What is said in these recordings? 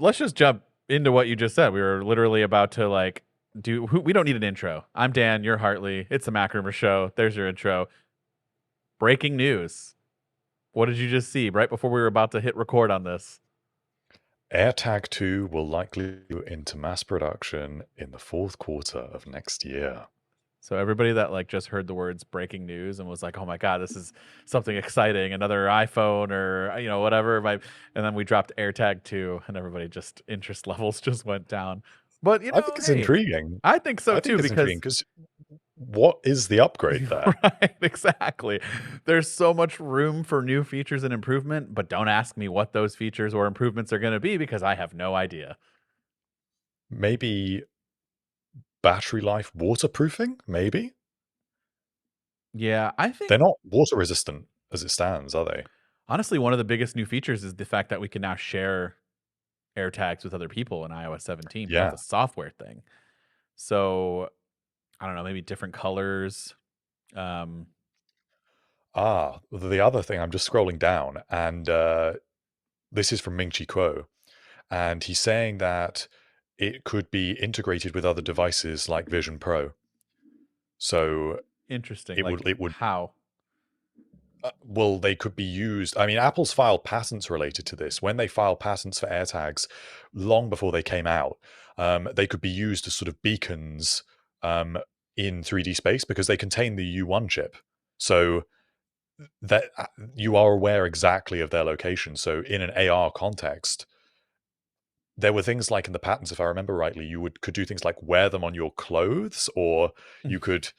let's just jump into what you just said. We were literally about to like we don't need an intro. I'm Dan, you're Hartley. It's the MacRumors Show. There's your intro. Breaking news. What did you just see right before we were about to hit record on this? AirTag 2 will likely go into mass production in the fourth quarter of next year. So everybody that like just heard the words breaking news and was like, "Oh my god, this is something exciting, another iPhone or whatever." And then we dropped AirTag 2 and everybody just interest levels just went down. But, I think it's hey, intriguing. I think so I think too it's intriguing because because what is the upgrade there? right, exactly. There's so much room for new features and improvement, but don't ask me what those features or improvements are going to be because I have no idea. Maybe battery life waterproofing? Maybe? Yeah, I think They're not water resistant as it stands, are they? honestly one of the biggest new features is the fact that we can now share AirTags with other people in iOS 17, but that's Yeah. a software thing. So, I don't know, maybe different colors. Um, The other thing, I'm just scrolling down, and this is from Ming Chi Kuo, and he's saying that it could be integrated with other devices like Vision Pro. So Interesting. it Like would how? well, they could be used. I mean, Apple's filed patents related to this. When they filed patents for AirTags, long before they came out, they could be used as sort of beacons um, in 3D space because they contain the U1 chip. So that you are aware exactly of their location. So in an AR context, there were things like in the patents, if I remember rightly, you could do things like wear them on your clothes, or you could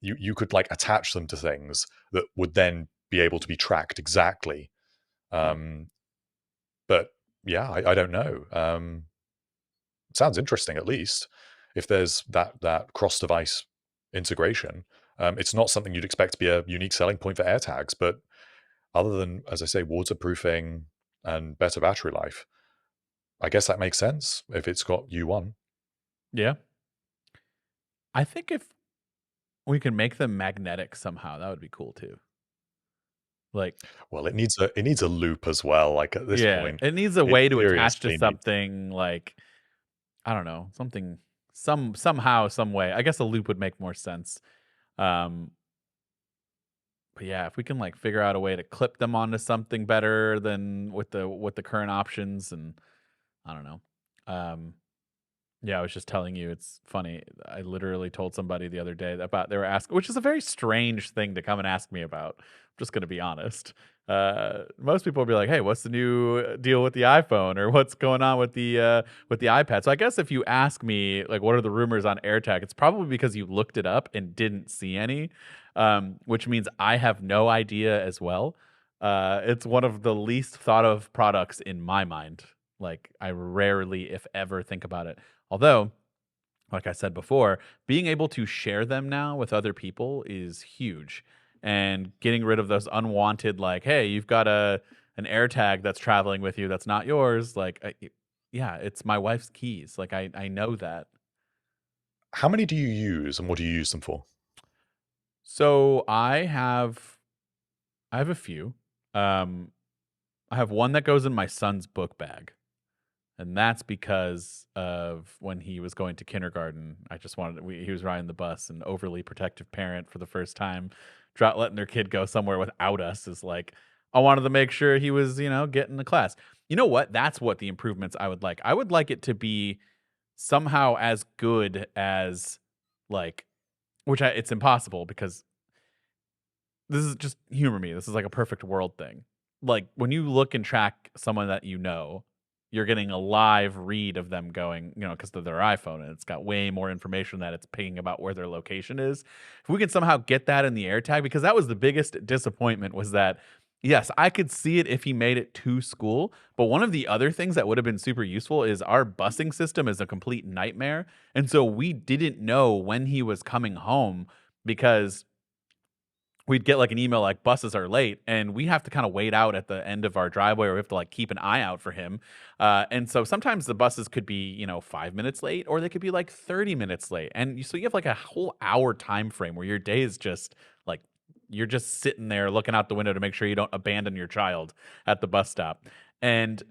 you could like attach them to things that would then be able to be tracked exactly. Huh. Um, but yeah, I don't know. Sounds interesting, at least if there's that cross device integration. It's not something you'd expect to be a unique selling point for AirTags, but other than, as I say, waterproofing and better battery life, I guess that makes sense if it's got U1. Yeah. I think if we can make them magnetic somehow, that would be cool too. Like, Well, it needs a loop as well. Like at this yeah, point, it needs a it way to attach to seriously needs. something like I don't know, something somehow, some way. I guess a loop would make more sense. Um, but yeah, if we can like figure out a way to clip them onto something better than with the current options, and I don't know. Um, yeah, I was just telling you, it's funny. I literally told somebody the other day about they were asking, which is a very strange thing to come and ask me about. I'm just going to be honest. Most people will be like, "Hey, what's the new deal with the iPhone, or what's going on with the iPad?" So I guess if you ask me, like, what are the rumors on AirTag, it's probably because you looked it up and didn't see any, which means I have no idea as well. It's one of the least thought of products in my mind. Like, I rarely, if ever, think about it. Although, like I said before, being able to share them now with other people is huge. And getting rid of those unwanted, like, hey, you've got an AirTag that's traveling with you that's not yours. Like, yeah, it's my wife's keys. Like, I know that. How many do you use, and what do you use them for? So I have a few. Um, I have one that goes in my son's book bag. And that's because of when he was going to kindergarten. I just wanted he was riding the bus, an overly protective parent for the first time, letting their kid go somewhere without us is like, I wanted to make sure he was, getting the class. You know what? That's what the improvements I would like. I would like it to be somehow as good as like, it's impossible because this is just humor me. This is like a perfect world thing. Like when you look and track someone that you're getting a live read of them going, because of their iPhone and it's got way more information that it's pinging about where their location is. If we can somehow get that in the AirTag, because that was the biggest disappointment was that, yes, I could see it if he made it to school. But one of the other things that would have been super useful is our busing system is a complete nightmare. And so we didn't know when he was coming home because we'd get like an email like buses are late and we have to kind of wait out at the end of our driveway or we have to like keep an eye out for him. And so sometimes the buses could be, 5 minutes late or they could be like 30 minutes late. And so you have like a whole hour time frame where your day is just like, you're just sitting there looking out the window to make sure you don't abandon your child at the bus stop. And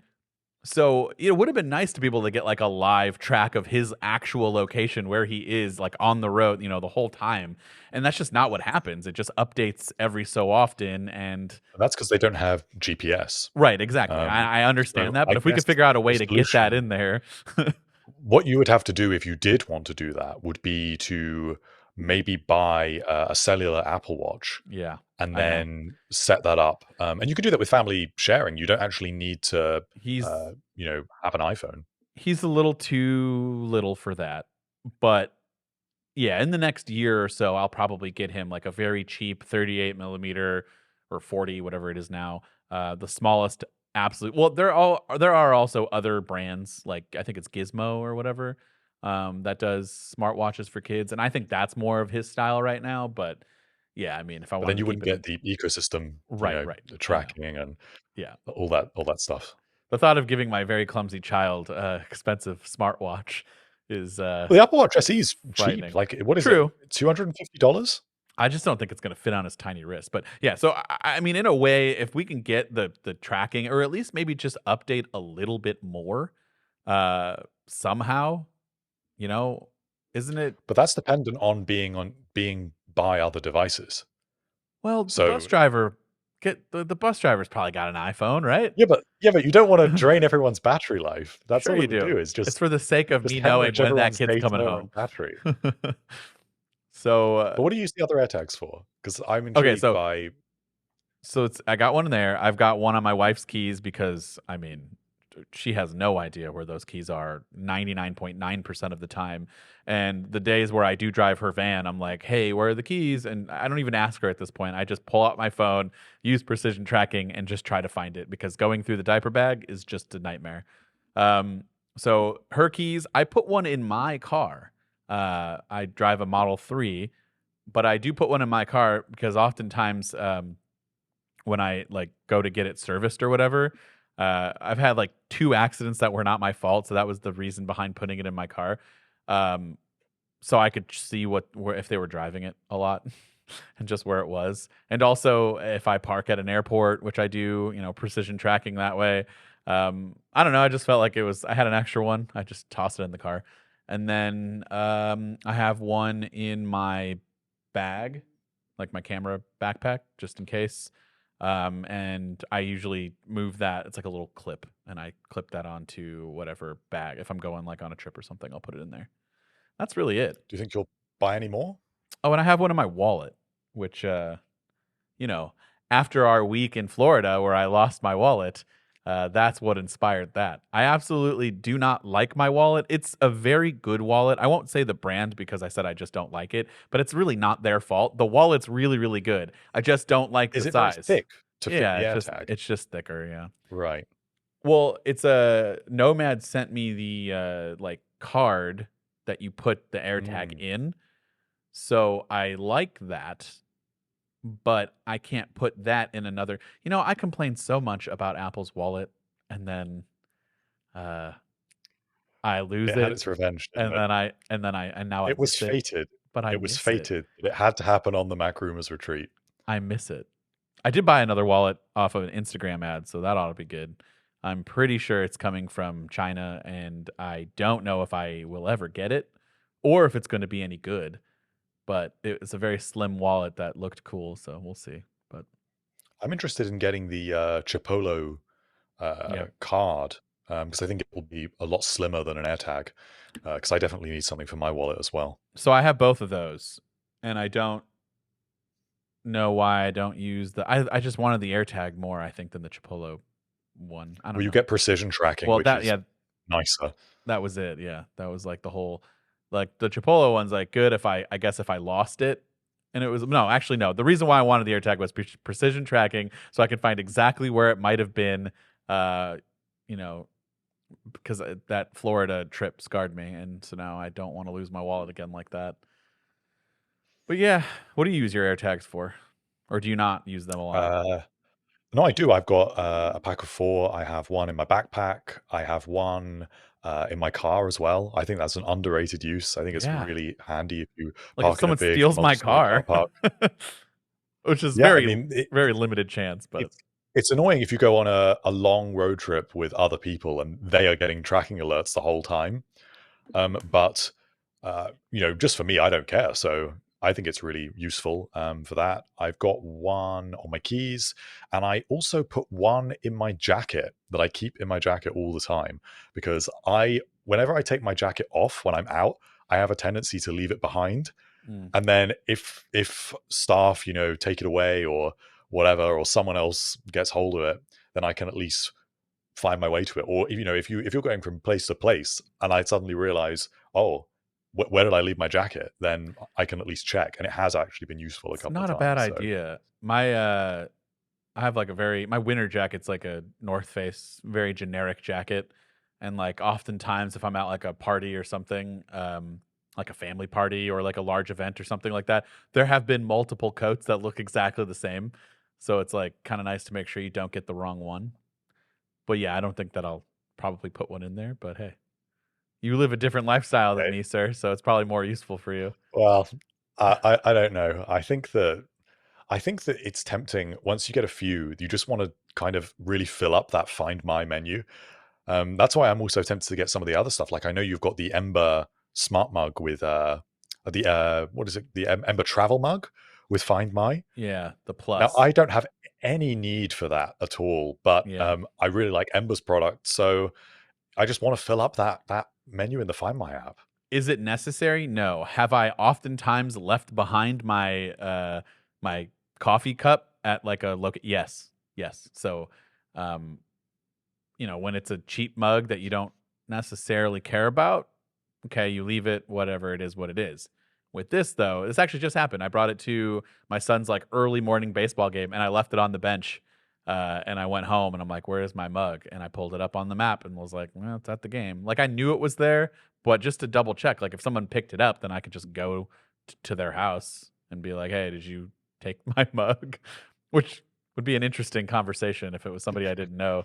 So, it would have been nice to be able to get, like, a live track of his actual location where he is, like, on the road, the whole time, and that's just not what happens. It just updates every so often, and That's because they don't have GPS. right, exactly. Um, I so understand that, I but if we guess could figure out a the way to get that solution in there. what you would have to do if you did want to do that would be to maybe buy a cellular Apple Watch Yeah, and I know. then set that up. And you could do that with family sharing. You don't actually need to, He's have an iPhone. he's a little too little for that, but yeah, in the next year or so, I'll probably get him like a very cheap 38 millimeter or 40, whatever it is now. The smallest absolute. Well, there are also other brands like I think it's Gizmo or whatever that does smartwatches for kids, and I think that's more of his style right now. But yeah, I mean, if I But wanted then to you keep wouldn't it in, get the ecosystem, right, the I know, tracking and yeah. all that stuff. The thought of giving my very clumsy child expensive smartwatch is Well, the Apple Watch SE is cheap. frightening. Like, what is it? True. $250? I just don't think it's gonna fit on his tiny wrist, but yeah, so I mean, in a way, if we can get the tracking or at least maybe just update a little bit more, uh, somehow, you know, isn't it But that's dependent on being by other devices. well, So the bus driver's probably got an iPhone, right? yeah, but you don't wanna drain everyone's battery life. That's Sure all you it would do. do is It's just for the sake of just me knowing hemorrhage when that everyone's kid's coming data home. and battery. So, But what do you use the other AirTags for? Because 'Cause I'm okay, intrigued so by it's I got one in there. I've got one on my wife's keys because I mean, she has no idea where those keys are 99.9% of the time. And the days where I do drive her van, I'm like, "Hey, where are the keys?" And I don't even ask her at this point. I just pull out my phone, use precision tracking and just try to find it because going through the diaper bag is just a nightmare. Um so her keys, I put one in my car. I drive a Model 3, but I do put one in my car because oftentimes when I, like, go to get it serviced or whatever, I've had, like, 2 accidents that were not my fault, so that was the reason behind putting it in my car, um, so I could see where if they were driving it a lot and just where it was, and also if I park at an airport, which I do, precision tracking that way, I don't know, I just felt like I had an extra one, I just tossed it in the car, and then, I have one in my bag, like my camera backpack, just in case. And I usually move that. It's like a little clip, and I clip that onto whatever bag. If I'm going like on a trip or something, I'll put it in there. That's really it. do you think you'll buy any more? Oh, and I have one in my wallet, which you know, after our week in Florida where I lost my wallet, that's what inspired that. I absolutely do not like my wallet. It's a very good wallet. I won't say the brand because I said I just don't like it, but it's really not their fault. The wallet's really, really good. I just don't like the Is it very size. thick to fit Yeah, the it's just AirTag? it's just thicker, yeah. Right. Well, it's a Nomad sent me the like card that you put the AirTag Mm. in. So I like that, but I can't put that in another. I complain so much about Apple's wallet, and then uh, I lose It had it, its revenge, didn't and it? and now I It was miss it, fated. but I It was miss it. fated that it had to happen on the MacRumors retreat. I miss it. I did buy another wallet off of an Instagram ad, so that ought to be good. I'm pretty sure it's coming from China, and I don't know if I will ever get it or if it's going to be any good. But it was a very slim wallet that looked cool, so we'll see. But I'm interested in getting the Chipolo yeah, card because I think it will be a lot slimmer than an AirTag. Because I definitely need something for my wallet as well. so I have both of those, and I don't know why I don't use I just wanted the AirTag more, I think, than the Chipolo one. I Well, don't you know. get precision tracking, Well, which is yeah, nicer. that was it. Yeah, that was like the whole like the Chipolo one's like good if I guess if I lost it. And it was no, actually no. The reason why I wanted the AirTag was precision tracking, so I could find exactly where it might have been. Uh, you know, because that Florida trip scarred me, and so now I don't want to lose my wallet again like that. But yeah, what do you use your AirTags for, or do you not use them a lot? Uh, no, I do. I've got a pack of 4. I have one in my backpack. I have one in my car as well. I think that's an underrated use. I think it's Yeah, really handy if you like if park in a someone big steals my multi-story car car, park. which is Yeah, I very mean, very limited chance, but it's it's annoying if you go on a long road trip with other people and they are getting tracking alerts the whole time. But just for me, I don't care. So I think it's really useful for that. I've got one on my keys, and I also put one in my jacket that I keep in my jacket all the time because whenever I take my jacket off when I'm out, I have a tendency to leave it behind. Mm. And then if staff, take it away or whatever, or someone else gets hold of it, then I can at least find my way to it. Or if you're going from place to place and I suddenly realize, oh, where did I leave my jacket? Then I can at least check, and it has actually been useful a It's couple of not a bad times. So idea. I have like my winter jacket's like a North Face, very generic jacket. And like oftentimes if I'm at like a party or something, like a family party or like a large event or something like that, there have been multiple coats that look exactly the same. So it's like kind of nice to make sure you don't get the wrong one. But yeah, I don't think that I'll probably put one in there. But hey, you live a different lifestyle than okay. me, sir. So it's probably more useful for you. Well, I don't know. I think that it's tempting once you get a few, you just want to kind of really fill up that Find My menu. That's why I'm also tempted to get some of the other stuff. Like I know you've got the Ember Smart Mug with the what is it? The Ember Travel Mug with Find My. Yeah, the Now plus. I don't have any need for that at all, but Yeah. I really like Ember's product, so I just want to fill up that menu in the Find My app. Is it necessary? No. Have I oftentimes left behind my coffee cup at like a look? Yes. Yes. So, um, when it's a cheap mug that you don't necessarily care about, okay, you leave it, whatever it is, what it is. With this though, this actually just happened. I brought it to my son's like early morning baseball game and I left it on the bench. And I went home and I'm like, where is my mug? And I pulled it up on the map and was like, well, it's at the game. Like I knew it was there, but just to double check, like if someone picked it up, then I could just go to their house and be like, hey, did you take my mug? Which would be an interesting conversation if it was somebody I didn't know.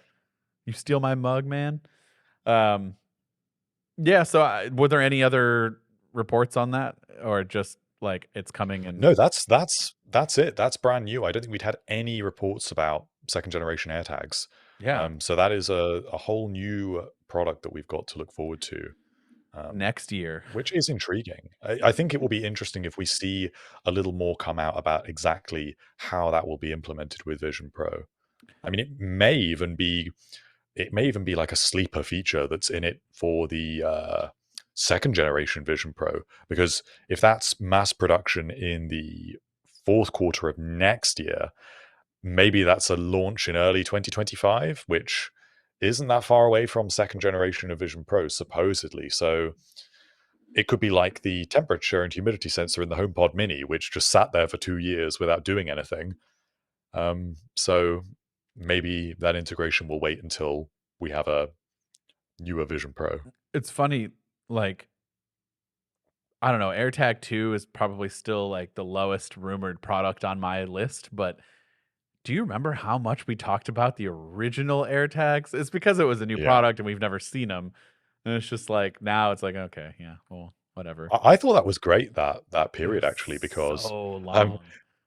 You steal my mug, man. Um, yeah. So, were there any other reports on that, or just like it's coming and No, that's it. That's brand new. I don't think we'd had any reports about second generation AirTags. yeah, So that is a whole new product that we've got to look forward to. Um, next year? which is intriguing. I think it will be interesting if we see a little more come out about exactly how that will be implemented with Vision Pro. I mean, it may even be like a sleeper feature that's in it for the second generation Vision Pro, because if that's mass production in the fourth quarter of next year, maybe that's a launch in early 2025, which isn't that far away from second generation of Vision Pro, supposedly. So it could be like the temperature and humidity sensor in the HomePod Mini, which just sat there for 2 years without doing anything. So maybe that integration will wait until we have a newer Vision Pro. It's funny, like I don't know. AirTag 2 is probably still like the lowest rumored product on my list, but do you remember how much we talked about the original AirTags? It's because it was a new Yeah. product and we've never seen them, and it's just like now it's like okay, yeah, well, whatever. I thought that was great, that It period, was actually, because so um, long.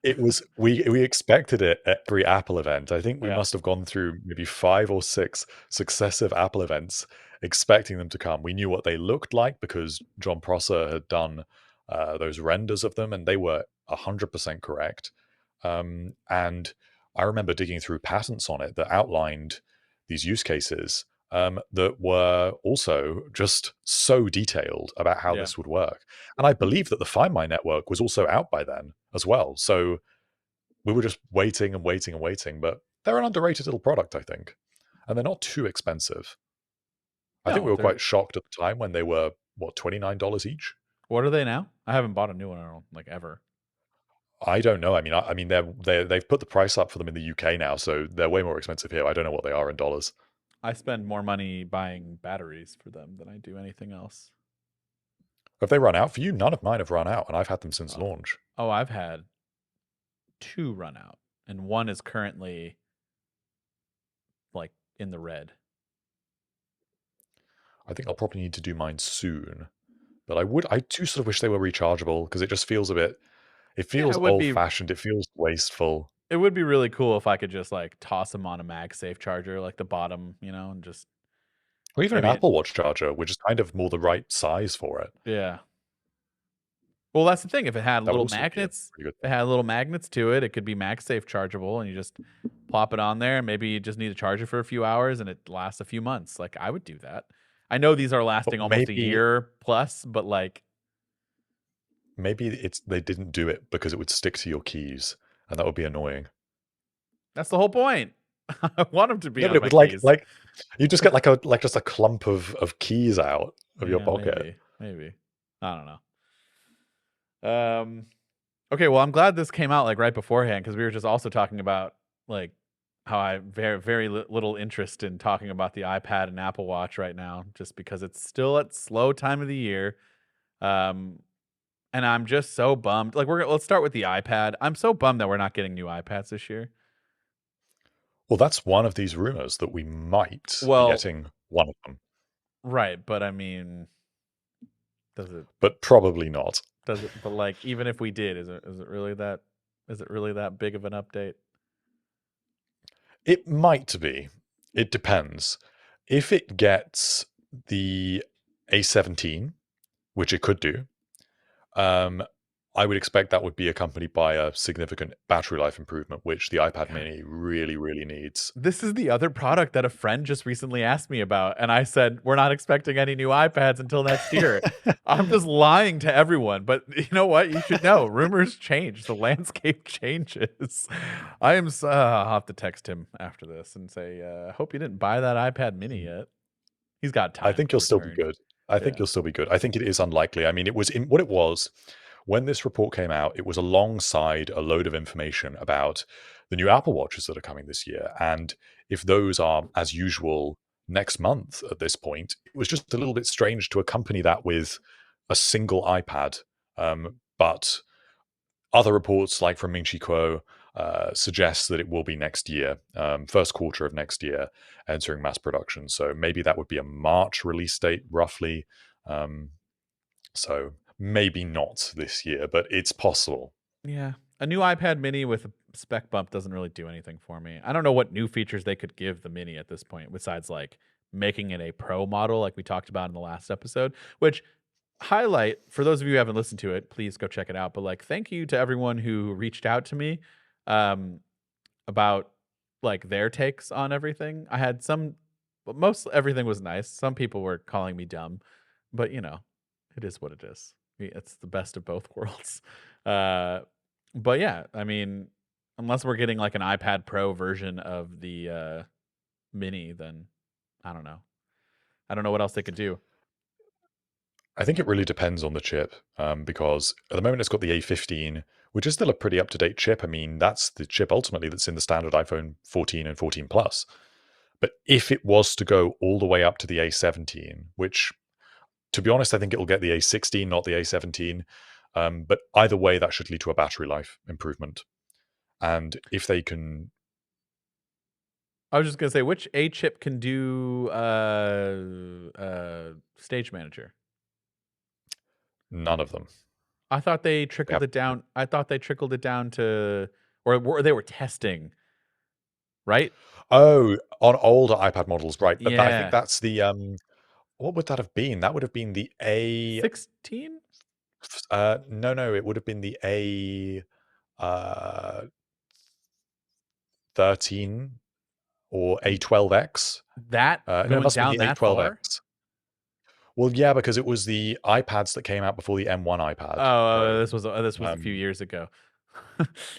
it was we expected it at every Apple event. I think we Yeah. must have gone through maybe 5 or 6 successive Apple events expecting them to come. We knew what they looked like because John Prosser had done those renders of them, and they were 100% correct. And I remember digging through patents on it that outlined these use cases that were also just so detailed about how Yeah. this would work. And I believe that the Find My network was also out by then as well. So we were just waiting and waiting and waiting. But they're an underrated little product, I think. And they're not too expensive. I think we No, were they're quite shocked at the time when they were, what, $29 each? what are they now? I haven't bought a new one I don't like ever. I don't know. I mean, they've put the price up for them in the UK now, so they're way more expensive here. I don't know what they are in dollars. I spend more money buying batteries for them than I do anything else. Have they run out for you? None of mine have run out, and I've had them since Oh, launch. oh, I've had 2 run out, and one is currently like in the red. I think I'll probably need to do mine soon. But I do sort of wish they were rechargeable because it just feels a bit, it Yeah, feels it would old be fashioned. It feels wasteful. It would be really cool if I could just, like, toss them on a MagSafe charger, like the bottom, and just Or even an maybe Apple Watch charger, which is kind of more the right size for it. yeah. Well, that's the thing, if it had That would little also be a magnets pretty good if it thing. had little magnets to it, it could be MagSafe chargeable, and you just plop it on there, maybe you just need to charge it for a few hours, and it lasts a few months, like, I would do that. I know these are But lasting almost a maybe year plus, but, like, maybe it's they didn't do it because it would stick to your keys, and that would be annoying. that's the whole point. I want them to be No, but on it my would like keys. like you just get like just a clump of keys out of your Yeah, pocket. maybe. I don't know. Okay, well, I'm glad this came out, like, right beforehand because we were just also talking about, like, how I very little interest in talking about the iPad and Apple Watch right now just because it's still at slow time of the year, um, and I'm just so bummed. Like, let's start with the iPad. I'm so bummed that we're not getting new iPads this year. Well, that's one of these rumors that we might be Well, getting one of them, right, but I mean, does it but probably not. but, like, even if we did, is it really that big of an update? It might be. It depends. If it gets the A17, which it could do, um, I would expect that would be accompanied by a significant battery life improvement, which the iPad God. mini really, really needs. This is the other product that a friend just recently asked me about, and I said, "We're not expecting any new iPads until next year." I'm just lying to everyone, but you know what? You should know, rumors change, the landscape changes. I'll have to text him after this and say, "I hope you didn't buy that iPad mini yet." He's got I time think to you'll still be return. good. I think Yeah. you'll still be good. I think it is unlikely. I mean, it was in what it was when this report came out, it was alongside a load of information about the new Apple Watches that are coming this year. And if those are, as usual, next month at this point, it was just a little bit strange to accompany that with a single iPad. But other reports, like from Ming-Chi Kuo, suggest that it will be next year, first quarter of next year, entering mass production. So maybe that would be a March release date, roughly. Um, so maybe not this year, but it's possible. Yeah. A new iPad mini with a spec bump doesn't really do anything for me. I don't know what new features they could give the mini at this point besides like making it a pro model like we talked about in the last episode, which highlight for those of you who haven't listened to it, please go check it out. But like thank you to everyone who reached out to me um about like their takes on everything. I had some but most everything was nice. Some people were calling me dumb, but it is what it is. It's the best of both worlds. Uh, but yeah, I mean, unless we're getting like an iPad Pro version of the mini, then I don't know. I don't know what else they could do. I think it really depends on the chip, because at the moment it's got the A15, which is still a pretty up-to-date chip. I mean, that's the chip ultimately that's in the standard iPhone 14 and 14 Plus. But if it was to go all the way up to the A17, which, to be honest, I think it'll get the A16, not the A17. But either way, that should lead to a battery life improvement. And if they can, I was just gonna say, which A chip can do Stage Manager? none of them. I thought they They trickled have. it down. I thought they trickled it down to, or they were testing, right? Oh, on older iPad models, right? But I think Yeah, that's the what would that have been? That would have been the A. 16. No, it would have been the A 13 or A12X. That No, it going must have been down the that far? A12X. Well, yeah, because it was the iPads that came out before the M1 iPad Oh, Pro. this was a few Um, years ago.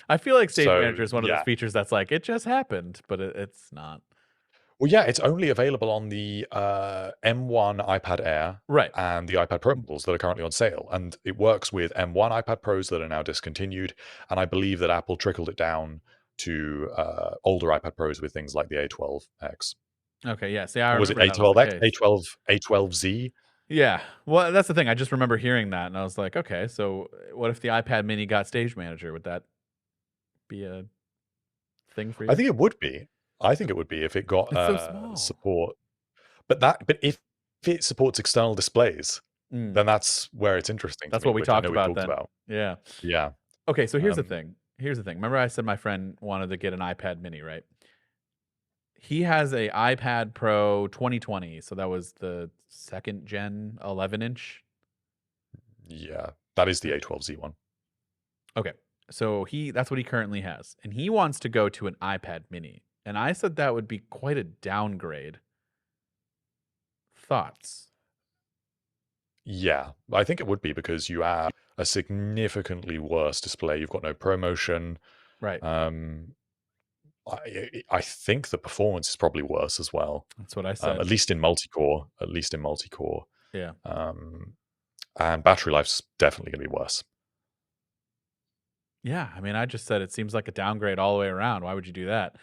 I feel like Stage so Manager is one of those yeah. features that's like it just happened, but it's not. Well, yeah, it's only available on the M1 iPad Air Right. and the iPad Pro models that are currently on sale. And it works with M1 iPad Pros that are now discontinued. And I believe that Apple trickled it down to older iPad Pros with things like the A12X. Okay. Yeah. See, I Or was it remember that was the A12X? case. A12, A12Z? Yeah. Well, that's the thing. I just remember hearing that, and I was like, okay, so what if the iPad Mini got Stage Manager? Would that be a thing for I you? think it would be. I think it would be if it got It's so small. support. But if it supports external displays, Mm, then that's where it's interesting to that's me, what we which I talked know we've about talked then. about. Yeah. Yeah. Okay. So here's the Um, thing. here's the thing. Remember I said my friend wanted to get an iPad mini, right? He has a iPad Pro 2020, so that was the 2nd gen 11-inch. Yeah, that is the A12Z one. Okay. So that's what he currently has. And he wants to go to an iPad mini. And I said that would be quite a downgrade. Thoughts? Yeah, I think it would be because you have a significantly worse display. You've got no ProMotion. Right. Um, I think the performance is probably worse as well. That's what I At said. least in multi-core. At least in multi-core. Yeah. And battery life's definitely going to be worse. Yeah. I mean, I just said it seems like a downgrade all the way around. Why would you do that?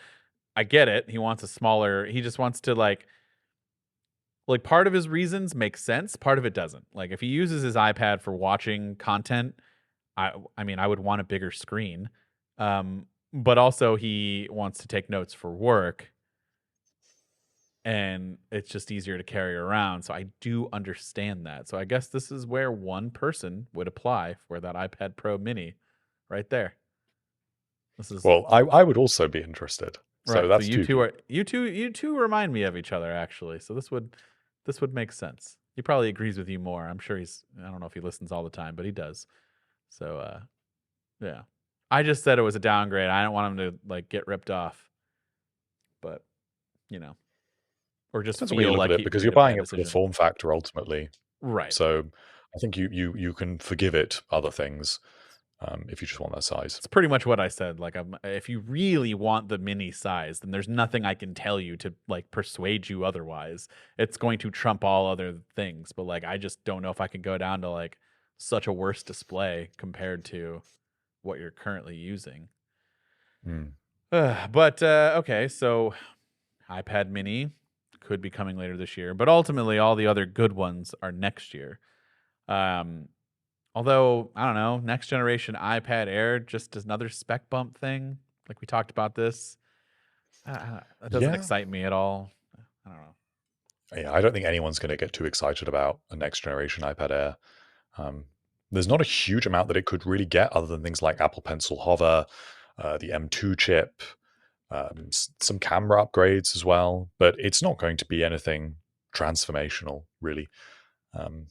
I get it. He wants a smaller, he just wants to like part of his reasons make sense, part of it doesn't. Like if he uses his iPad for watching content, I mean, I would want a bigger screen. But also he wants to take notes for work and it's just easier to carry around. So I do understand that. So I guess this is where one person would apply for that iPad Pro mini right there. This is Well, I would also be interested. So right. So that's you two two people. are you two remind me of each other actually. So this would make sense. He probably agrees with you more. I'm sure I don't know if he listens all the time, but he does. So yeah. I just said it was a downgrade. I don't want him to like get ripped off. But, you know, or just Depends on where you feel look at like it he because made you're a buying bad it for the decision. form factor ultimately. Right. So I think you can forgive it other things if you just want that size. It's pretty much what I said. Like, if you really want the mini size, then there's nothing I can tell you to like persuade you otherwise. It's going to trump all other things. But like, I just don't know if I can go down to like such a worse display compared to what you're currently using. Mm. But okay, so iPad Mini could be coming later this year, but ultimately all the other good ones are next year. Um, Although I don't know, next generation iPad Air just another spec bump thing. Like we talked about this, that doesn't Yeah. excite me at all. I don't know. Yeah, I don't think anyone's going to get too excited about a next generation iPad Air. Um, there's not a huge amount that it could really get other than things like Apple Pencil Hover, the M2 chip, some camera upgrades as well, but it's not going to be anything transformational, really. Um,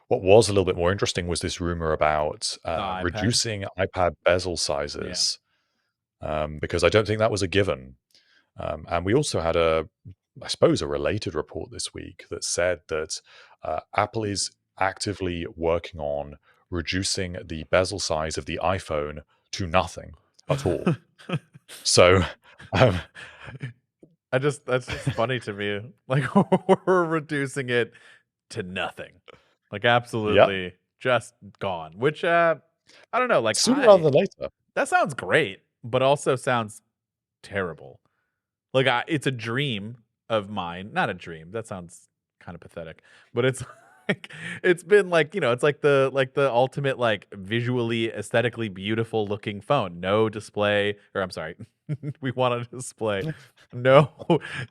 what was a little bit more interesting was this rumor about The iPad, reducing iPad bezel yeah. sizes, because I don't think that was a given. And we also had I suppose, a related report this week that said that Apple is actively working on reducing the bezel size of the iPhone to nothing at all. So, um, That's just funny to me. Like we're reducing it to nothing. Like yeah, absolutely just gone. Which I don't know, like sooner rather than later. that sounds great, but also sounds terrible. Like it's a dream of mine. Not a dream. That sounds kind of pathetic. But it's like it's been like, it's like the ultimate like visually aesthetically beautiful looking phone. No display, or I'm sorry. We want a display. No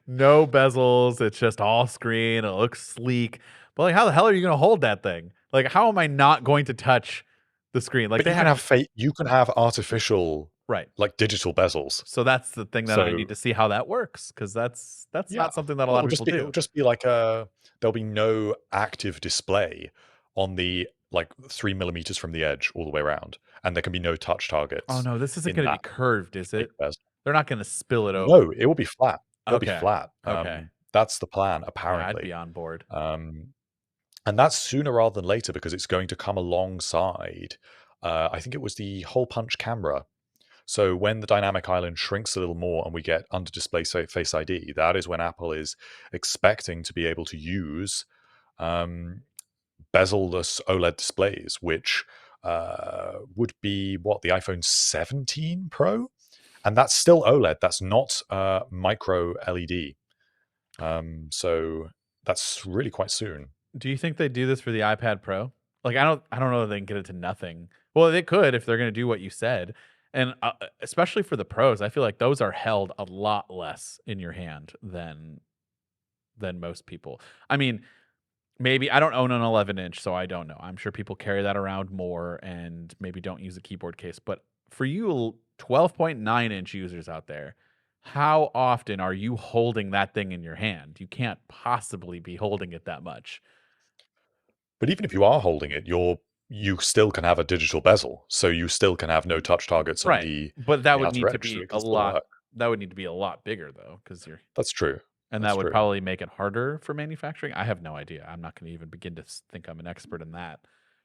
no bezels. It's just all screen. It looks sleek. But like how the hell are you going to hold that thing? Like how am I not going to touch the screen? Like But they have you can have artificial, right. like digital bezels. So that's the thing that I need So to see how that works because that's yeah, not something that a well, lot of people it'll do. just be like there'll be no active display on the like 3 millimeters from the edge all the way around, and there can be no touch Oh targets no, this isn't in going to be that curved, is big it? bezel. They're not going to spill it over. No, it will be flat. It'll be Okay. flat. Okay. That's the plan, Yeah, I'd be apparently. on board. Um, and that's sooner rather than later because it's going to come alongside. I think it was the hole punch camera. So when the dynamic island shrinks a little more and we get under display Face ID, that is when Apple is expecting to be able to use um, bezel-less OLED displays, which would be what, the iPhone 17 Pro, and that's still OLED. That's not micro LED. So that's really quite soon. Do you think they do this for the iPad Pro? Like I don't know if they can get it to nothing. Well, they could if they're going to do what you said. And especially for the pros, I feel like those are held a lot less in your hand than most people. I mean, maybe I don't own an 11-inch, so I don't know. I'm sure people carry that around more and maybe don't use a keyboard case, but for you 12.9-inch users out there, how often are you holding that thing in your hand? You can't possibly be holding it that much. But even if you are holding it, you still can have a digital bezel, so you still can have no touch targets on Right. the But that would outer need to edge, so be it a can still lot work. that would need to be a lot bigger though, because you're That's true. and That's that would true. probably make it harder for manufacturing. I have no idea. I'm not gonna even begin to think I'm an expert in that.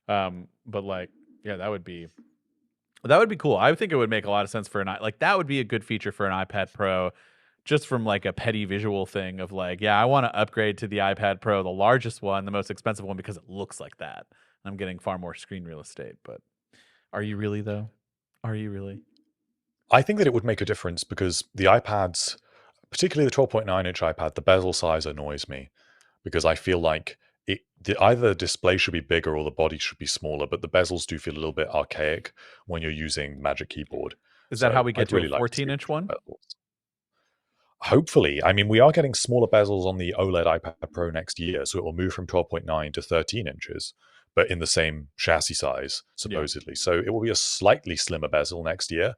But like, yeah, that would be cool. I think it would make a lot of sense for like that would be a good feature for an iPad Pro, just from like a petty visual thing of like, yeah, I want to upgrade to the iPad Pro, the largest one, the most expensive one, because it looks like that. I'm getting far more screen real estate. But are you really though? Are you really? I think that it would make a difference because the iPads, particularly the 12.9-inch iPad, the bezel size annoys me because I feel like either the display should be bigger or the body should be smaller, but the bezels do feel a little bit archaic when you're using Magic Keyboard. Is that how So we get I'd to a really like to see 14-inch one? bezels. Hopefully. I mean, we are getting smaller bezels on the OLED iPad Pro next year, so it will move from 12.9 to 13 inches, but in the same chassis size, Yeah. supposedly. So it will be a slightly slimmer bezel next year,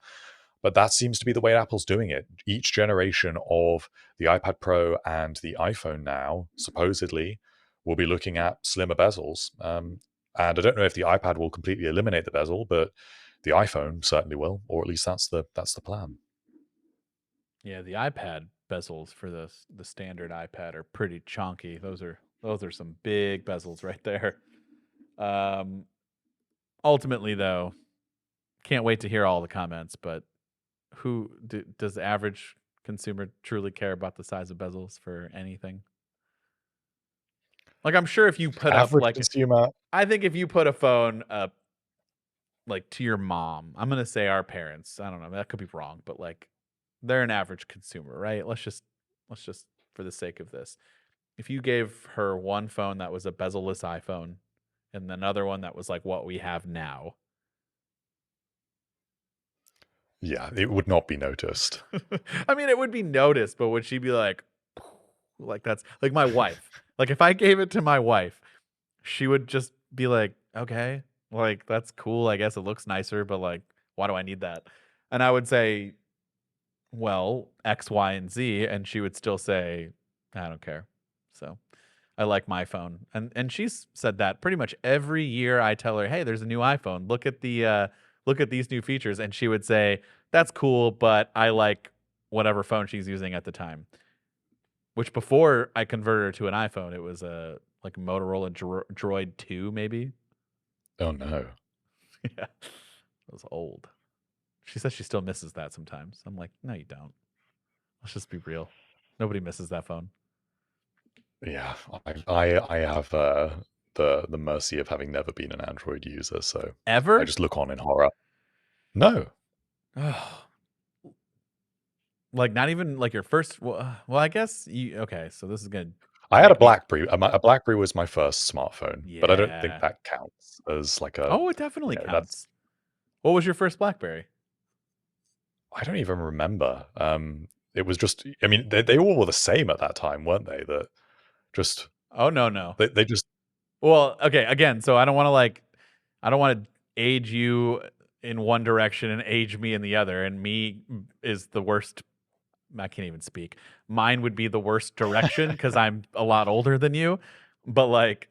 but that seems to be the way Apple's doing it. Each generation of the iPad Pro and the iPhone now, supposedly, will be looking at slimmer bezels. And I don't know if the iPad will completely eliminate the bezel, but the iPhone certainly will, or at least that's the plan. Yeah, the iPad bezels for the standard iPad are pretty chunky. Those are some big bezels right there. Um, ultimately, though, can't wait to hear all the comments. But does the average consumer truly care about the size of bezels for anything? Like, I'm sure if you put up Average like, consumer. I think if you put a phone up like to your mom, I'm gonna say our parents. I don't know, that could be wrong, but like they're an average consumer, right? Let's just for the sake of this. If you gave her one phone that was a bezel-less iPhone and another one that was like what we have now. Yeah, it would not be noticed. I mean, it would be noticed, but would she be like that's like my wife. Like if I gave it to my wife, she would just be like, "Okay, like that's cool. I guess it looks nicer, but like why do I need that?" And I would say, "Well, X, Y, and Z," and she would still say, "I don't care." So, I like my phone. And she's said that pretty much every year I tell her, "Hey, there's a new iPhone. Look at these new features." And she would say, "That's cool, but I like whatever phone she's using at the time." Which before I converted her to an iPhone, it was a like Motorola Droid 2 maybe. Oh no. Yeah. It was old. She says she still misses that sometimes. I'm like, "No, you don't. Let's just be real. Nobody misses that phone." Yeah, I have the mercy of having never been an Android user, so I Ever? just look on in horror. No, Like, not even, like, your first well, I guess you okay, so this is gonna I had a make me BlackBerry. A BlackBerry was my first smartphone, but I don't think yeah. that counts as like a, Oh, it definitely that's. counts. What was your first BlackBerry? I don't even remember. It was just. I mean, they all were the same at that time, weren't they? That just Oh, no, no. they just. Well, okay, again, so I don't wanna age you in one direction and age me in the other, and me is the worst I can't even speak. Mine would be the worst direction because 'cause I'm a lot older than you, but, like,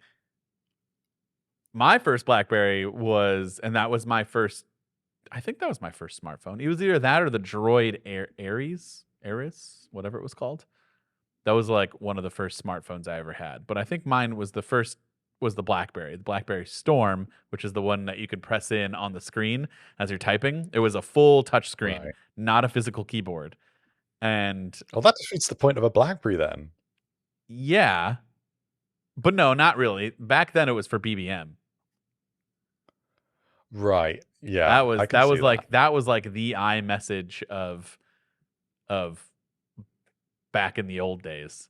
my first BlackBerry was and that was my first I think that was my first smartphone. It was either that or the Droid Aries, whatever it was called. That was, like, one of the first smartphones I ever had, but I think mine was the BlackBerry, the BlackBerry Storm, which is the one that you could press in on the screen as you're typing. It was a full touch screen, Right. not a physical keyboard, and Well, that defeats the point of a BlackBerry then. yeah, but no, not really. Back then, it was for BBM. Right. Yeah, I can see that. That was like the iMessage of back in the old days.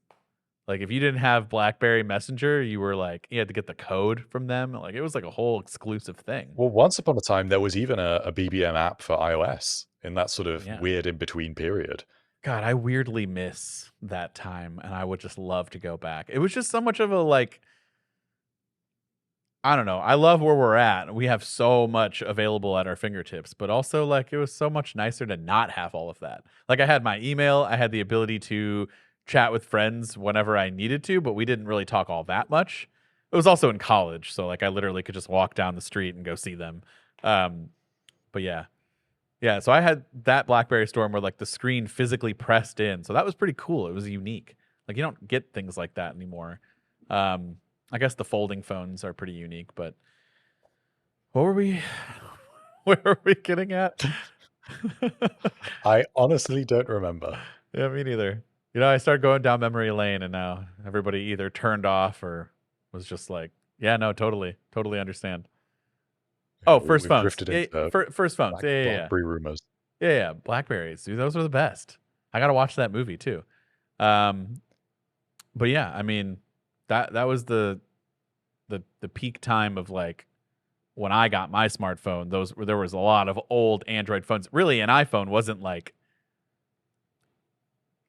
Like, if you didn't have BlackBerry Messenger, you were like you had to get the code from them, like, it was like a whole exclusive thing. Well, once upon a time, there was even a BBM app for iOS in that sort of Yeah. weird in between period. God, I weirdly miss that time, and I would just love to go back. It was just so much of a, like I don't know. I love where we're at. We have so much available at our fingertips, but also like it was so much nicer to not have all of that. Like I had my email, I had the ability to chat with friends whenever I needed to, but we didn't really talk all that much. It was also in college, so like I literally could just walk down the street and go see them. Um, but yeah. Yeah, so I had that BlackBerry Storm where like the screen physically pressed in. So that was pretty cool. It was unique. Like you don't get things like that anymore. Um, I guess the folding phones are pretty unique, but what were we where were we getting at? I honestly don't remember. Yeah, me neither. You know, I started going down memory lane and now everybody either turned off or was just like, yeah, no, totally understand. Yeah, Oh, first we've phones. drifted Yeah, into first phones. Yeah. BlackBerry rumors. Yeah, Blackberries, dude, those are the best. I gotta watch that movie too. Um, but yeah, I mean, that was the peak time of like when I got my smartphone. There was a lot of old Android phones. Really, an iPhone wasn't like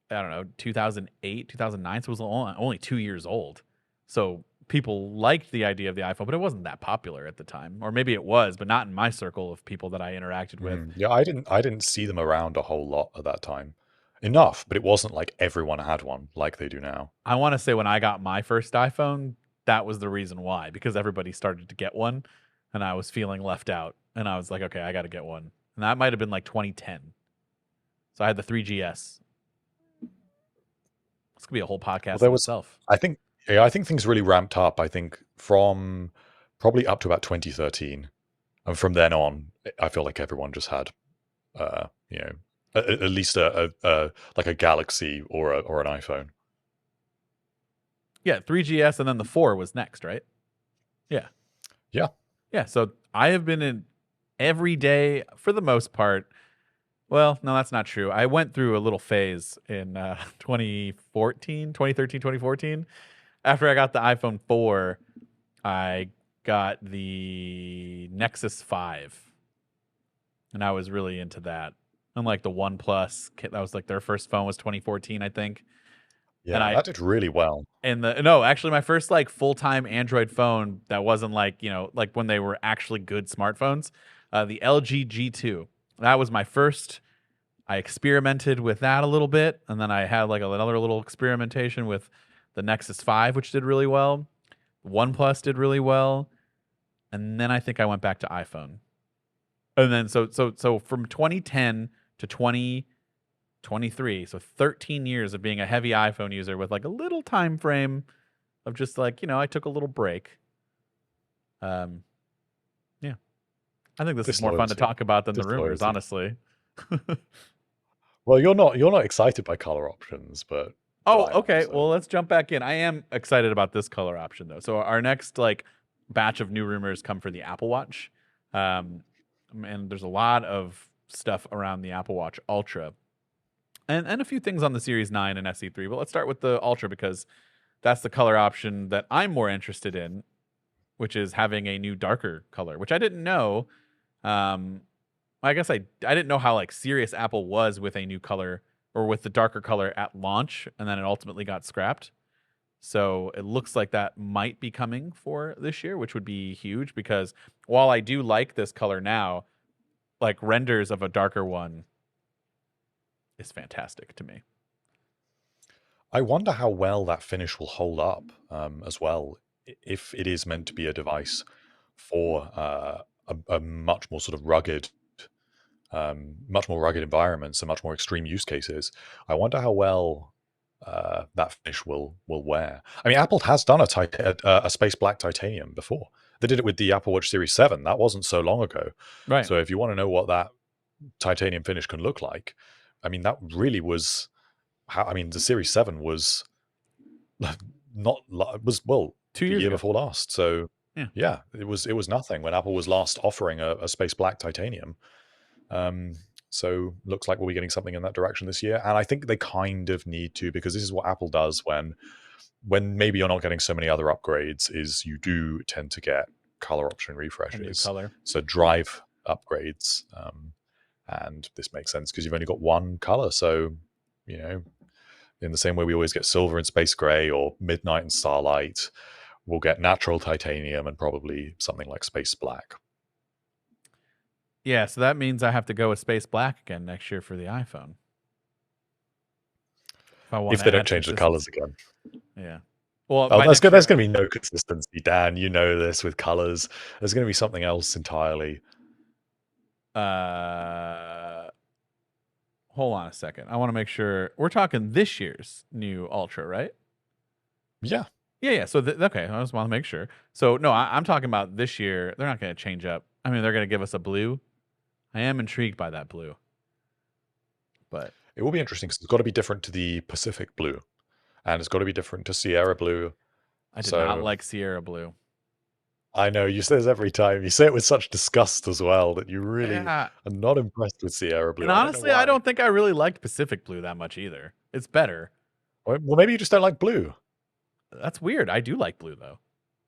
I don't know 2008, 2009. So it was only 2 years old. So people liked the idea of the iPhone, but it wasn't that popular at the time, or maybe it was, but not in my circle of people that I interacted with. Yeah, I didn't see them around a whole lot at that time. Enough, but it wasn't like everyone had one like they do now. I want to say when I got my first iPhone, that was the reason why, because everybody started to get one and I was feeling left out. And I was like, okay, I got to get one. And that might have been like 2010. So I had the 3GS. This could be a whole Well, podcast there in was, itself. I think, yeah, I think things really ramped up. I think from probably up to about 2013, and from then on, I feel like everyone just had, you know, at least a like a Galaxy or an iPhone. Yeah, 3GS and then the 4 was next, right? Yeah. Yeah. Yeah. So I have been in every day for the most part. Well, no, that's not true. I went through a little phase in 2014, 2013, 2014. After I got the iPhone 4, I got the Nexus 5. And I was really into that. Unlike the OnePlus, that was like their first phone was 2014, I think. And Yeah, that did really well. actually my first like full-time Android phone that wasn't like, like when they were actually good smartphones, the LG G2. That was my first. I experimented with that a little bit, and then I had like another little experimentation with the Nexus 5, which did really well. OnePlus did really well, and then I think I went back to iPhone. And then so from 2010 to 2023, so 13 years of being a heavy iPhone user with like a little time frame of just like, I took a little break. Yeah. I think this is more fun to Disloyalty. talk about than the rumors, Disloyalty. honestly. Well, you're not excited by color options, but Oh, I am. okay. So. Well, let's jump back in. I am excited about this color option though. So our next like batch of new rumors come for the Apple Watch. And there's a lot of stuff around the Apple Watch Ultra. And a few things on the Series 9 and SE3, but let's start with the Ultra because that's the color option that I'm more interested in, which is having a new darker color, which I didn't know. I guess I didn't know how like serious Apple was with a new color or with the darker color at launch, and then it ultimately got scrapped. So it looks like that might be coming for this year, which would be huge because while I do like this color now, like renders of a darker one is fantastic to me. I wonder how well that finish will hold up as well, if it is meant to be a device for a much more sort of rugged, much more rugged environments and much more extreme use cases. I wonder how well that finish will wear. I mean, Apple has done a space black titanium before. They did it with the Apple Watch Series 7. That wasn't so long ago. Right. So if you want to know what that titanium finish can look like, I mean, that really was how. I mean, the Series 7 was not was well 2 the years year ago. before last. So Yeah. yeah, it was nothing when Apple was last offering a space black titanium. So looks like we'll be getting something in that direction this year, and I think they kind of need to, because this is what Apple does when maybe you're not getting so many other upgrades, is you do tend to get color option A new refreshes, color. so drive upgrades, and this makes sense because you've only got one color. So in the same way we always get silver and space gray or midnight and starlight, we'll get natural titanium and probably something like space black. Yeah, so that means I have to go with space black again next year for the iPhone. If I want If to they don't add change the colors consistency. again. Yeah. Well, Oh, by that's next good. There's year. going to be no consistency, Dan. You know this with colors. There's going to be something else entirely. Hold on a second. I want to make sure we're talking this year's new Ultra, right? Yeah. Yeah. So okay, I just want to make sure. So no, I'm talking about this year. They're not going to change up. I mean, they're going to give us a blue. I am intrigued by that blue, but It will be interesting because it's got to be different to the Pacific blue, and it's got to be different to Sierra blue. I did not So like Sierra blue. I know you say this every time. You say it with such disgust as well that you really Yeah. are not impressed with Sierra And blue. I don't know honestly, I why. don't think I really liked Pacific blue that much either. It's better. Well, maybe you just don't like blue. That's weird. I do like blue though.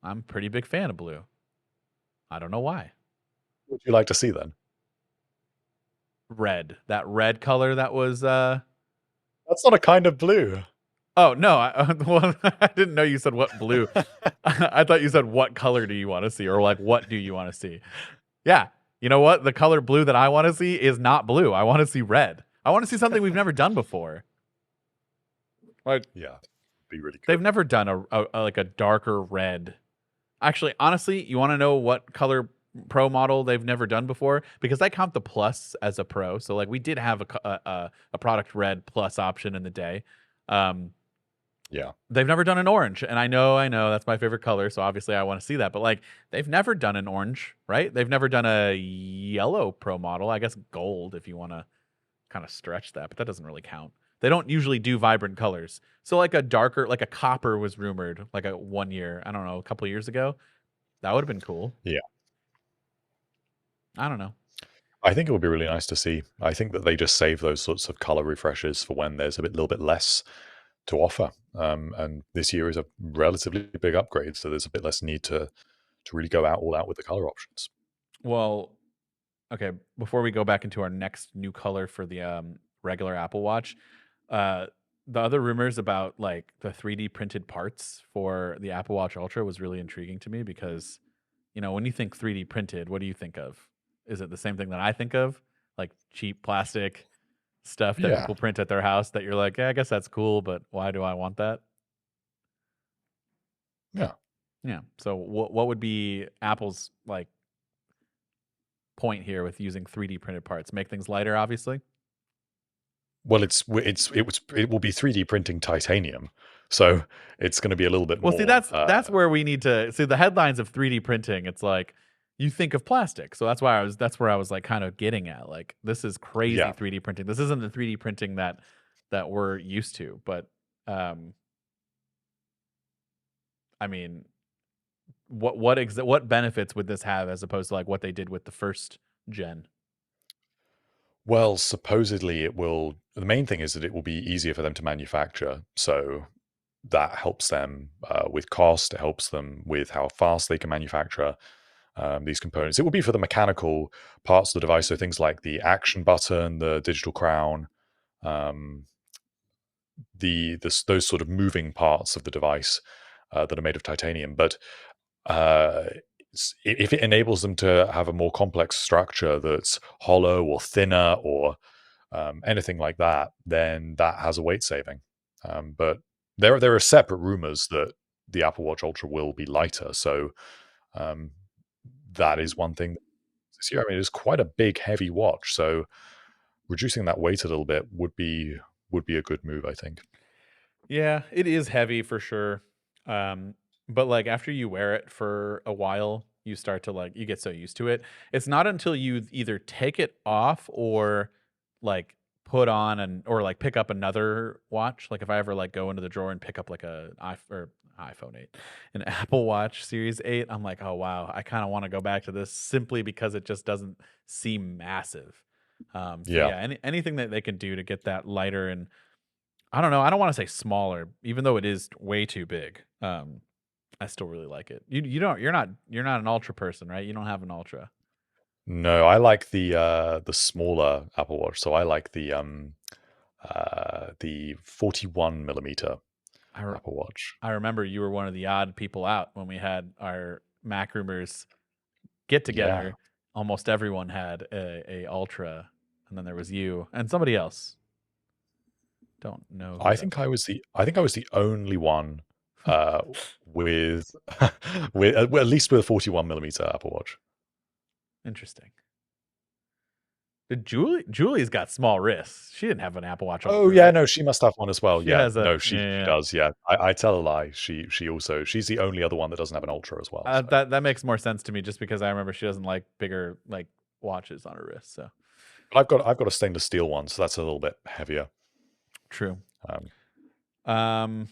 I'm a pretty big fan of blue. I don't know why. What would you like to see then? Red. That red color that was That's not a kind of blue. Oh, no, well, I didn't know you said what blue. I thought you said what color do you want to see or like what do you want to see? Yeah. You know what? The color blue that I want to see is not blue. I want to see red. I want to see something we've never done before. Like Yeah, be really good. they've never done a like a darker red. Actually, honestly, you want to know what color Pro model they've never done before? Because I count the Plus as a Pro. So like we did have a product red Plus option in the day. Yeah. They've never done an orange, and I know that's my favorite color, so obviously I want to see that. But like, they've never done an orange, right? They've never done a yellow Pro model. I guess gold, if you want to kind of stretch that, but that doesn't really count. They don't usually do vibrant colors. So like a darker, like a copper was rumored, like a 1 year, I don't know, a couple years ago. That would have been cool. Yeah. I don't know. I think it would be really nice to see. I think that they just save those sorts of color refreshes for when there's a little bit less to offer. And this year is a relatively big upgrade, so there's a bit less need to really go all out with the color options. Well, okay, before we go back into our next new color for the regular Apple Watch, the other rumors about like the 3D printed parts for the Apple Watch Ultra was really intriguing to me because, when you think 3D printed, what do you think of? Is it the same thing that I think of? Like cheap plastic stuff that Yeah. people print at their house that you're like, yeah, I guess that's cool, but why do I want that? Yeah. Yeah. So what would be Apple's like point here with using 3D printed parts? Make things lighter, obviously. Well, it will be 3D printing titanium, so it's going to be a little bit Well, more. see, that's where we need to see the headlines of 3D printing. It's like you think of plastic, so that's where I was like kind of getting at. Like this is crazy Yeah. 3D printing. This isn't the 3D printing that we're used to. But I mean, what benefits would this have as opposed to like what they did with the first gen? Well, supposedly it will. The main thing is that it will be easier for them to manufacture, so that helps them with cost. It helps them with how fast they can manufacture these components. It will be for the mechanical parts of the device, so things like the action button, the digital crown, um, those sort of moving parts of the device that are made of titanium. But if it enables them to have a more complex structure that's hollow or thinner or anything like that, then that has a weight saving. But there are separate rumors that the Apple Watch Ultra will be lighter. So that is one thing this year. I mean, it is quite a big, heavy watch. So reducing that weight a little bit would be a good move, I think. Yeah, it is heavy for sure. But like after you wear it for a while, you start to like you get so used to it. It's not until you either take it off or like put on or like pick up another watch. Like if I ever like go into the drawer and pick up like iPhone 8, an Apple Watch Series 8, I'm like, oh wow, I kind of want to go back to this simply because it just doesn't seem massive. So yeah, anything that they can do to get that lighter and I don't know. I don't want to say smaller, even though it is way too big. I still really like it. You're not an ultra person, right? You don't have an ultra. No, I like the smaller Apple Watch. So I like the 41 millimeter. I, re- Apple Watch. I remember you were one of the odd people out when we had our MacRumors get Yeah. together. Almost everyone had a Ultra, and then there was you and somebody else. Don't know who that I think I was the only one uh, with well, at least with a 41 millimeter Apple Watch. Interesting. Julie's got small wrists. She didn't have an Apple Watch Oh Ultra, yeah, right? no, she must have one as well. She Yeah, has a no, she yeah. does. Yeah, I tell a lie. She's the only other one that doesn't have an Ultra as well. So That makes more sense to me, just because I remember she doesn't like bigger like watches on her wrist. So but I've got a stainless steel one, so that's a little bit heavier. true. Um, Um.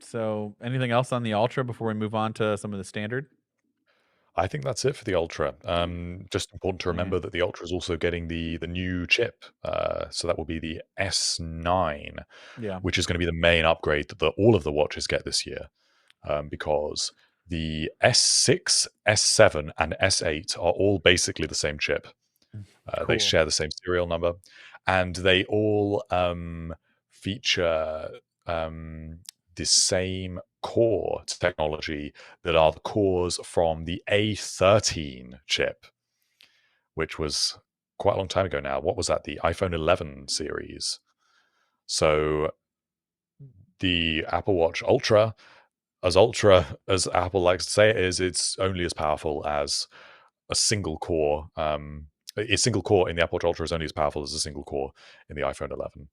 So anything else on the Ultra before we move on to some of the standard? I think that's it for the Ultra. Just important to Yeah. remember that the Ultra is also getting the new chip. So that will be the S9, Yeah. which is going to be the main upgrade that all of the watches get this year. Because the S6, S7, and S8 are all basically the same chip. They Cool. share the same serial number, and they all feature the same core technology that are the cores from the A13 chip, which was quite a long time ago now. What was that? The iPhone 11 series. So the Apple Watch Ultra as Apple likes to say it is, it's only as powerful as a single core. A single core in the Apple Watch Ultra is only as powerful as a single core in the iPhone 11.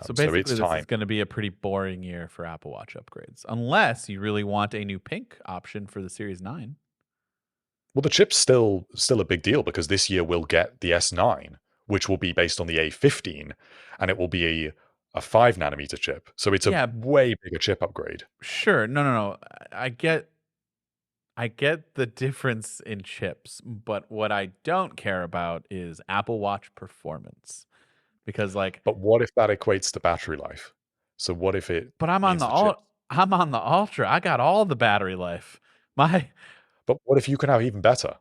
So So it's basically, this is time. going to be a pretty boring year for Apple Watch upgrades, unless you really want a new pink option for the Series 9. Well, the chip's still a big deal because this year we'll get the S9, which will be based on the A15, and it will be a 5 nanometer chip. So it's a Yeah, way bigger chip upgrade. sure. No. I get the difference in chips, but what I don't care about is Apple Watch performance. Because like, But what if that equates to battery life? So what if it but means the chip? I'm on the Ultra. I got all the battery life. My But what if you can have even better?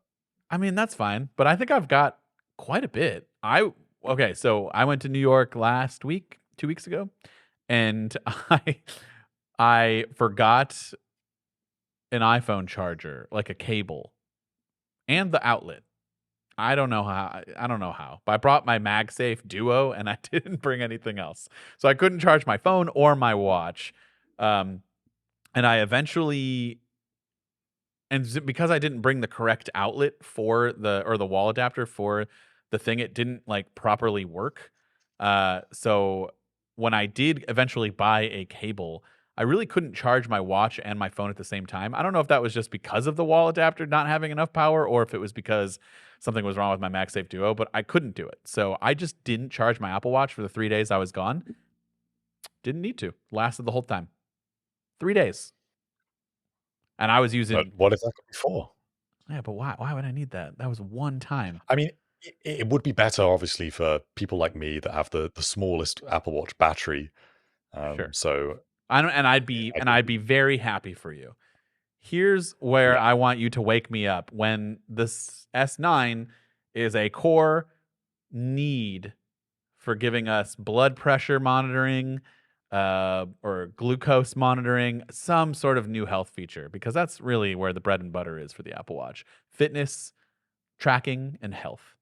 I mean, that's fine, but I think I've got quite a bit. Okay, so I went to New York last week, 2 weeks ago, and I forgot an iPhone charger, like a cable, and the outlet. I don't know how. But I brought my MagSafe Duo and I didn't bring anything else. So I couldn't charge my phone or my watch. Um and I eventually because I didn't bring the correct outlet for the wall adapter for the thing, it didn't like properly work. So when I did eventually buy a cable, I really couldn't charge my watch and my phone at the same time. I don't know if that was just because of the wall adapter not having enough power, or if it was because something was wrong with my MagSafe Duo, but I couldn't do it. So I just didn't charge my Apple Watch for the 3 days I was gone. Didn't need to. Lasted the whole time. 3 days. And I was But using what if that could be four? yeah, but why would I need that? That was one time. I mean, it would be better, obviously, for people like me that have the smallest Apple Watch battery. Sure. So I don't, and I I'd think, be very happy for you. Here's where yeah, I want you to wake me up when this S9 is a core need for giving us blood pressure monitoring, or glucose monitoring, some sort of new health feature, because that's really where the bread and butter is for the Apple Watch: fitness, tracking, and health.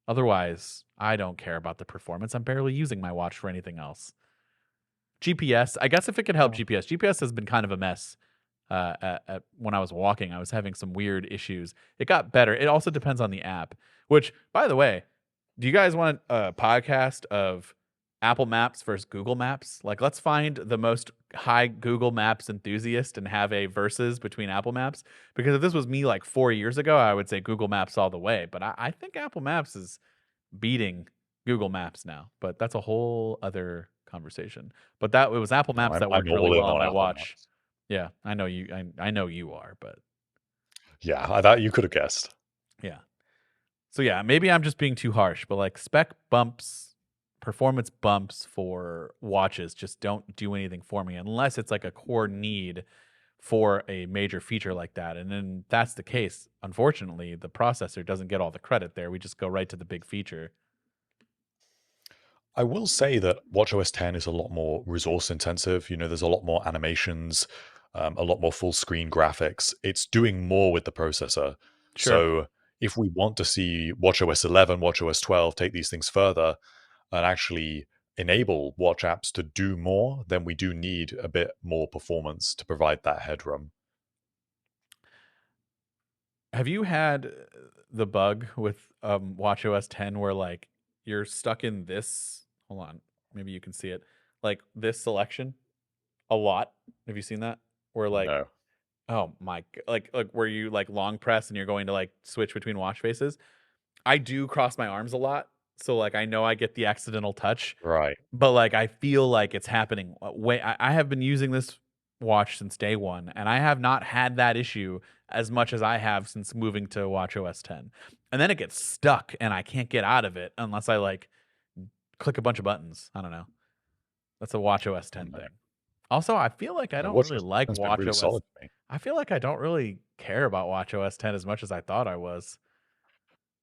Otherwise, I don't care about the performance. I'm barely using my watch for anything else. GPS, I guess if it could help well, GPS. GPS has been kind of a mess. When I was walking, I was having some weird issues. It got better. It also depends on the app. Which, by the way, do you guys want a podcast of Apple Maps versus Google Maps? Like, let's find the most high Google Maps enthusiast and have a versus between Apple Maps. Because if this was me like 4 years ago, I would say Google Maps all the way. But I think Apple Maps is beating Google Maps now. But that's a whole other conversation. But that it was Apple no, Maps that I'm worked really all in well on on my Apple watch. Maps. Yeah, I know you. I know you are, but Yeah, that you could have guessed. yeah. So yeah, maybe I'm just being too harsh, but like spec bumps, performance bumps for watches just don't do anything for me unless it's like a core need for a major feature like that. And then that's the case. Unfortunately, the processor doesn't get all the credit there. We just go right to the big feature. I will say that watchOS 10 is a lot more resource intensive. There's a lot more animations, a lot more full screen graphics. It's doing more with the processor. Sure. So if we want to see watchOS 11, watchOS 12 take these things further and actually enable watch apps to do more, then we do need a bit more performance to provide that headroom. Have you had the bug with watchOS 10 where like you're stuck in this? Hold on, maybe you can see it. Like this selection a lot. Have you seen that? Where like, No. oh my, like where you like long press and you're going to like switch between watch faces. I do cross my arms a lot, so like I know I get the accidental touch, Right. but like I feel like it's happening. Way I have been using this watch since day one, and I have not had that issue as much as I have since moving to watchOS 10. And then it gets stuck, and I can't get out of it unless I like click a bunch of buttons. I don't know. That's a watchOS 10 No. thing. Also, I feel like I don't really WatchOS like 10's been really watchOS. solid for me. I feel like I don't really care about watchOS 10 as much as I thought I was.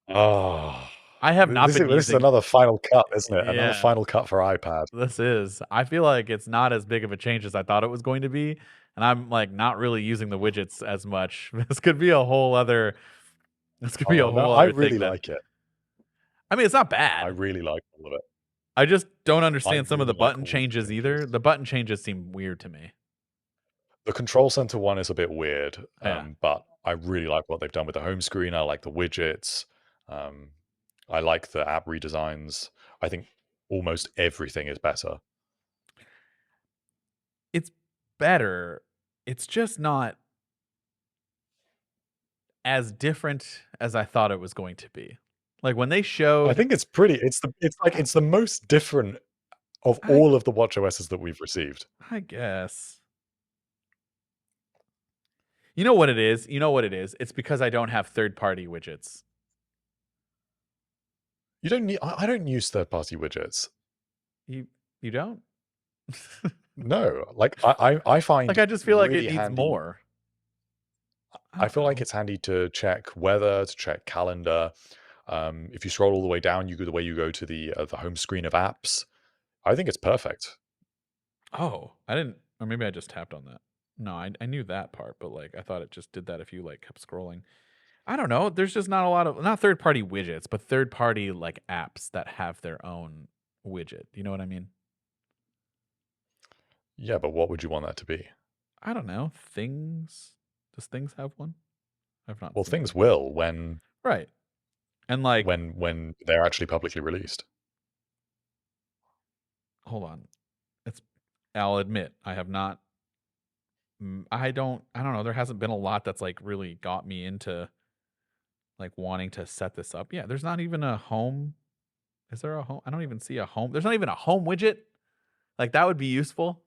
Oh, I have not this been is using. another final cut, isn't it? Another Yeah, final cut for iPad. this is. I feel like it's not as big of a change as I thought it was going to be, and I'm like not really using the widgets as much. This could be a whole other. This could be a Oh no, whole I other really thing that. like it. I mean, it's not I bad. really like all of it. I just don't I understand some of the really like button all of the changes changes. either. The button changes seem weird to me. The control center one is a bit weird, Yeah. but I really like what they've done with the home screen. I like the widgets. Um, I like the app redesigns. I think almost everything is better. It's better. It's just not as different as I thought it was going to be. Like when they I showed think it's pretty. It's the most different of I all of the watch OSs that we've received. I guess. You know what it is? You know what it is? It's because I don't have third-party widgets. You don't need. I don't use third party widgets. You you don't? No, like I Like, find I just feel like it really needs handy. more. I I don't feel like know. it's handy to check weather, to check calendar. If you scroll all the way down, you go the way you go to the home screen of apps. I think it's perfect. Oh, I didn't or maybe I just tapped on that. No, I knew that part, but, like, I thought it just did that if you, like, kept scrolling. I don't know, there's just not a lot of not third-party widgets, but third-party, like, apps that have their own widget. You know what I mean? Yeah, but what would you want that to be? I don't know. Things? Does Things have one? I've not Well, seen things one. will when Right. And, like when they're actually publicly released. hold on. It's I'll admit, I have not I don't know, there hasn't been a lot that's, like, really got me into, like, wanting to set this up. Yeah, there's not even a home. Is there a home? I don't even see a home. There's not even a home widget? Like, that would be useful.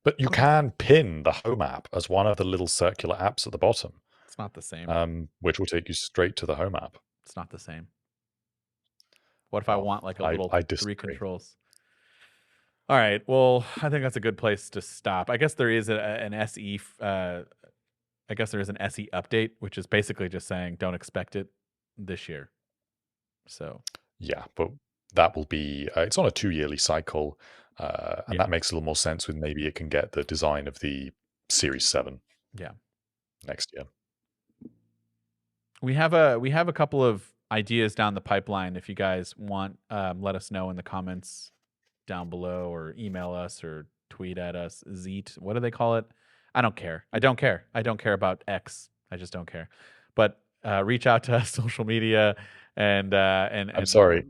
But you Um, can pin the home app as one of the little circular apps at the bottom, it's not the same. which will take you straight to the home app. It's not the same. What if I Well, want, like, a I little 3 disagree. controls? Alright, well, I think that's a good place to stop. I guess there is an SE I guess there is an SE update, which is basically just saying, "Don't expect it this year." So, Yeah, but that will be it's on a 2-yearly cycle, and yeah, that makes a little more sense when maybe it can get the design of the Series 7 yeah. next year. We have a couple of ideas down the pipeline. If you guys want, let us know in the comments down below, or email us, or tweet at us. Zeet, what do they call it? I don't care. I don't care. I don't care about X. I just don't care. But reach out to us, social media, I'm and sorry,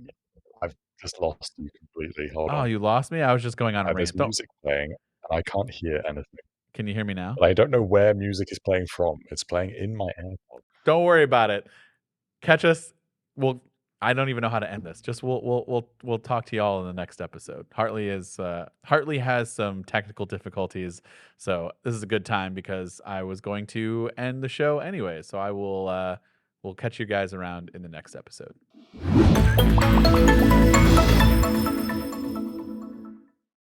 I've just lost you completely. Hold oh, on. you lost me. I was just going on a There's rant. Don't. music playing, and I can't hear anything. Can you hear me now? But I don't know where music is playing from. It's playing in my AirPod. Don't worry about it. Catch us. We'll. I don't even know how to end this. Just we'll talk to y'all in the next episode. Hartley has some technical difficulties, so this is a good time because I was going to end the show anyway. So I will we'll catch you guys around in the next episode.